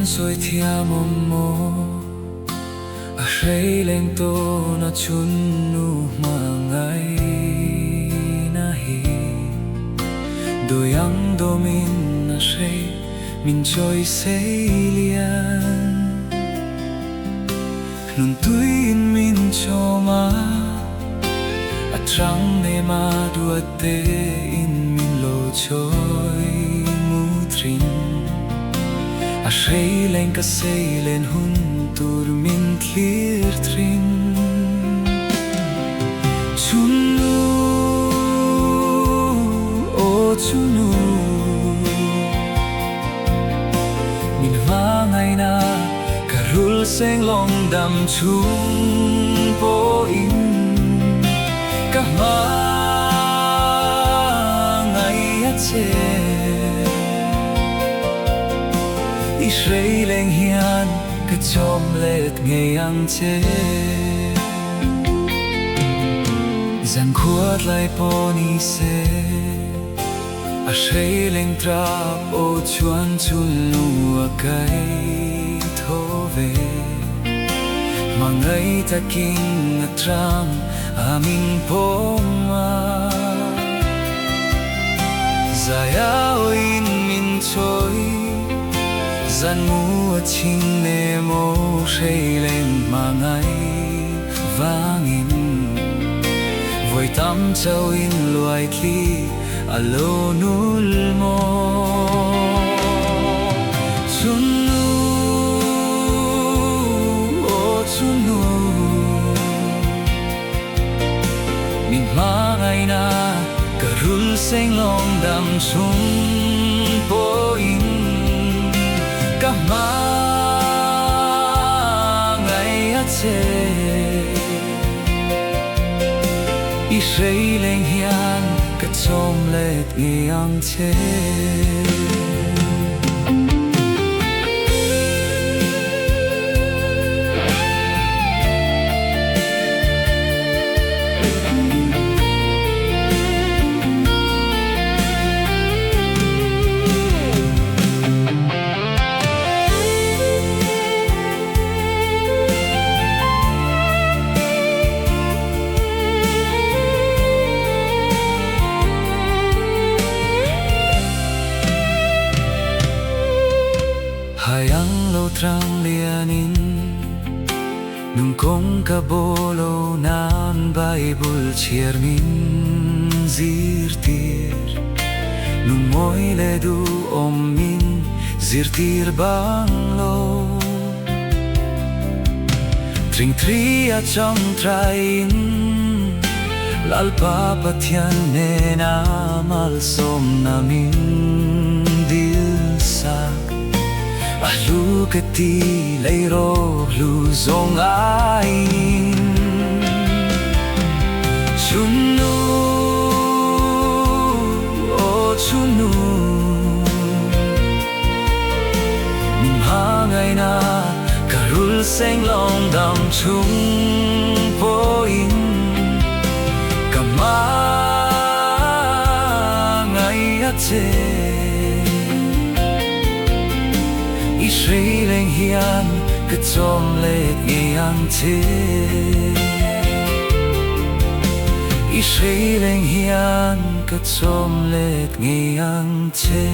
rồi thia mồm mồ à rây lên tô nó chun nu mà ngay na hi đôi ang do min na rây min trôi say lian nun tui in min cho ma a trăng ne ma đua te in min lo trôi mu trin a rây lên ka say lên hun tur min clear trin chunu o chunu min ma ngày na karul seng long dam chung po in ka ma ngày a che Israel leng hian ka chom let nghe ang che Zan khuat lai po ni se Israel leng trap o chuan chun nu a kai tho ve Mangai ta king a tram a min po ma Zaya o in min choi Zan mua chinh nê mô rây lên mà ngay vangin Vội tâm châu in loài thi a lô nul mô Chun nu o chun nu Min ma ngay na karul seng long dam chung po in ka ma ngày a che Israel leng hian ka chom let nghe ang che Hayang lo trang lianin Nung kong kabolo nan Bible chier min zirtir Nung moi le du om min zirtir bang lo Tring tri a chang train Lal papatyan ne na mal som na min dil sak Alu kati leiro lu zong ain Chunu o chunu Ma ngày na karul seng long dam chung po in Ka ma ngày a che Israel leng hian ka chom let nghe ang che Israel leng hian ka chom let nghe ang che